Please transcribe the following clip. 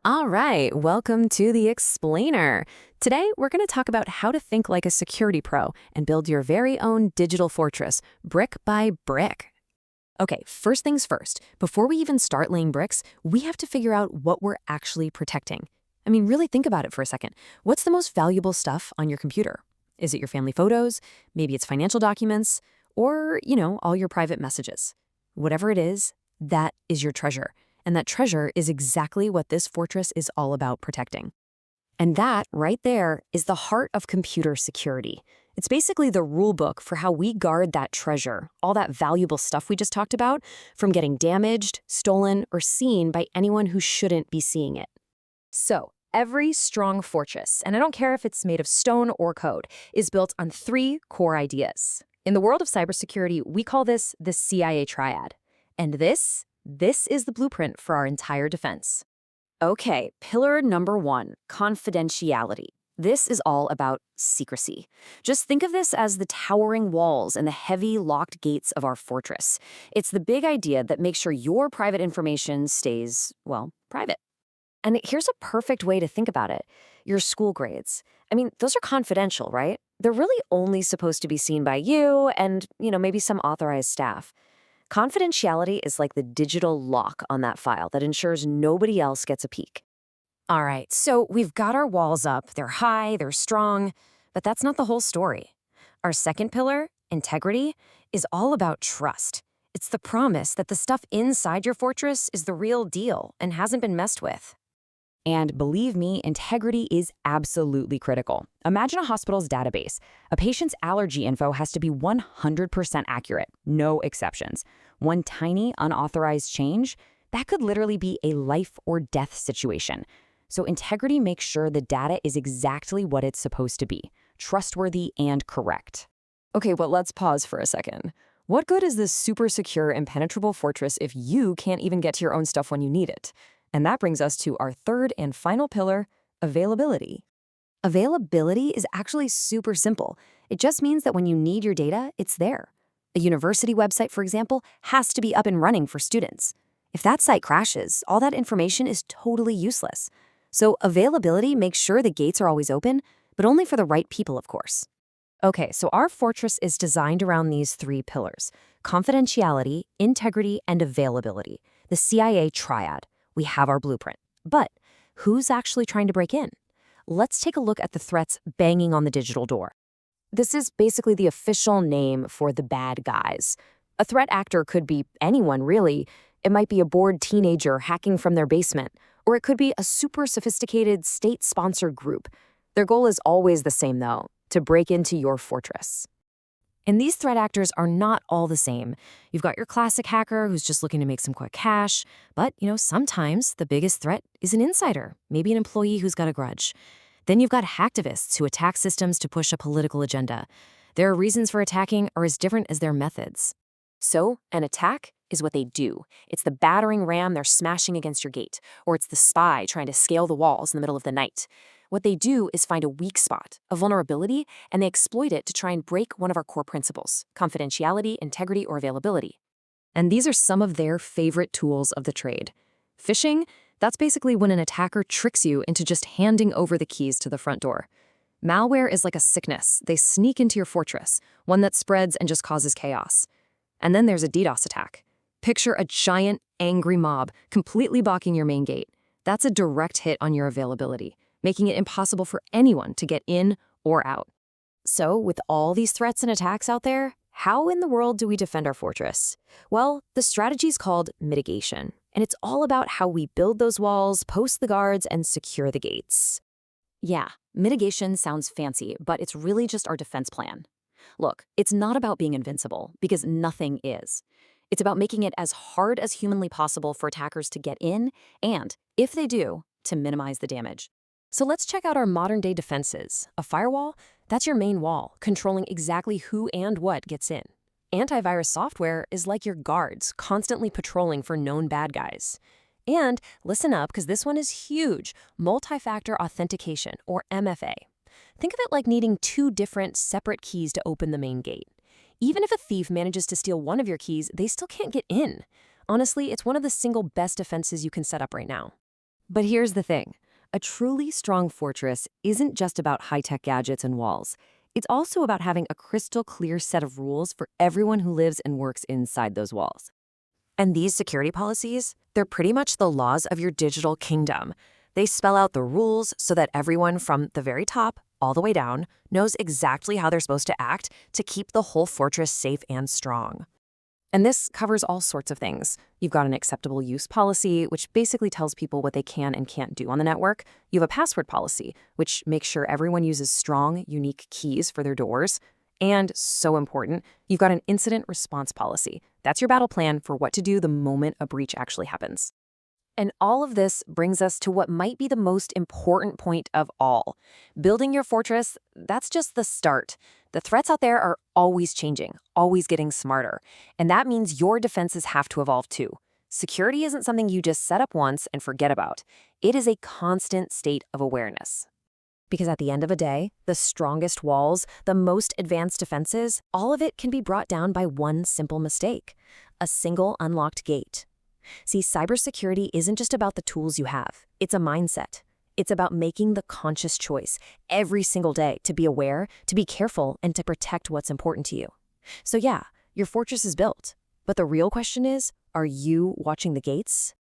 All right, welcome to The Explainer. Today, we're going to talk about how to think like a security pro and build your very own digital fortress, brick by brick. Okay, first things first. Before we even start laying bricks, we have to figure out what we're actually protecting. I mean, really think about it for a second. What's the most valuable stuff on your computer? Is it your family photos? Maybe it's financial documents? Or, all your private messages? Whatever it is, that is your treasure. And that treasure is exactly what this fortress is all about protecting. And that, right there, is the heart of computer security. It's basically the rule book for how we guard that treasure, all that valuable stuff we just talked about, from getting damaged, stolen, or seen by anyone who shouldn't be seeing it. So, every strong fortress, and I don't care if it's made of stone or code, is built on three core ideas. In the world of cybersecurity, we call this the CIA triad. And this is the blueprint for our entire defense. Okay, pillar number one, confidentiality. This is all about secrecy. Just think of this as the towering walls and the heavy locked gates of our fortress. It's the big idea that makes sure your private information stays, well, private. And here's a perfect way to think about it. Your school grades. I mean, those are confidential, right? They're really only supposed to be seen by you and, maybe some authorized staff. Confidentiality is like the digital lock on that file that ensures nobody else gets a peek. All right, so we've got our walls up. They're high, they're strong, but that's not the whole story. Our second pillar, integrity, is all about trust. It's the promise that the stuff inside your fortress is the real deal and hasn't been messed with. And believe me, integrity is absolutely critical. Imagine a hospital's database. A patient's allergy info has to be 100% accurate, no exceptions. One tiny, unauthorized change, that could literally be a life or death situation. So integrity makes sure the data is exactly what it's supposed to be, trustworthy and correct. Okay, but let's pause for a second. What good is this super secure, impenetrable fortress if you can't even get to your own stuff when you need it? And that brings us to our third and final pillar, availability. Availability is actually super simple. It just means that when you need your data, it's there. A university website, for example, has to be up and running for students. If that site crashes, all that information is totally useless. So availability makes sure the gates are always open, but only for the right people, of course. Okay, so our fortress is designed around these three pillars: confidentiality, integrity, and availability, the CIA triad. We have our blueprint. But who's actually trying to break in? Let's take a look at the threats banging on the digital door. This is basically the official name for the bad guys. A threat actor could be anyone, really. It might be a bored teenager hacking from their basement, or it could be a super sophisticated state-sponsored group. Their goal is always the same, though: to break into your fortress. And these threat actors are not all the same. You've got your classic hacker who's just looking to make some quick cash. But, sometimes the biggest threat is an insider, maybe an employee who's got a grudge. Then you've got hacktivists who attack systems to push a political agenda. Their reasons for attacking are as different as their methods. So, an attack is what they do. It's the battering ram they're smashing against your gate, or it's the spy trying to scale the walls in the middle of the night. What they do is find a weak spot, a vulnerability, and they exploit it to try and break one of our core principles: confidentiality, integrity, or availability. And these are some of their favorite tools of the trade. Phishing, that's basically when an attacker tricks you into just handing over the keys to the front door. Malware is like a sickness. They sneak into your fortress, one that spreads and just causes chaos. And then there's a DDoS attack. Picture a giant, angry mob completely blocking your main gate. That's a direct hit on your availability, making it impossible for anyone to get in or out. So, with all these threats and attacks out there, how in the world do we defend our fortress? Well, the strategy is called mitigation, and it's all about how we build those walls, post the guards, and secure the gates. Yeah, mitigation sounds fancy, but it's really just our defense plan. Look, it's not about being invincible, because nothing is. It's about making it as hard as humanly possible for attackers to get in, and, if they do, to minimize the damage. So let's check out our modern-day defenses. A firewall, that's your main wall, controlling exactly who and what gets in. Antivirus software is like your guards, constantly patrolling for known bad guys. And listen up, because this one is huge: multi-factor authentication, or MFA. Think of it like needing two different, separate keys to open the main gate. Even if a thief manages to steal one of your keys, they still can't get in. Honestly, it's one of the single best defenses you can set up right now. But here's the thing. A truly strong fortress isn't just about high-tech gadgets and walls. It's also about having a crystal clear set of rules for everyone who lives and works inside those walls. And these security policies, they're pretty much the laws of your digital kingdom. They spell out the rules so that everyone from the very top all the way down knows exactly how they're supposed to act to keep the whole fortress safe and strong. And this covers all sorts of things. You've got an acceptable use policy, which basically tells people what they can and can't do on the network. You have a password policy, which makes sure everyone uses strong, unique keys for their doors. And, so important, you've got an incident response policy. That's your battle plan for what to do the moment a breach actually happens. And all of this brings us to what might be the most important point of all. Building your fortress, that's just the start. The threats out there are always changing, always getting smarter. And that means your defenses have to evolve too. Security isn't something you just set up once and forget about. It is a constant state of awareness. Because at the end of the day, the strongest walls, the most advanced defenses, all of it can be brought down by one simple mistake: a single unlocked gate. See, cybersecurity isn't just about the tools you have. It's a mindset. It's about making the conscious choice every single day to be aware, to be careful, and to protect what's important to you. So yeah, your fortress is built. But the real question is, are you watching the gates?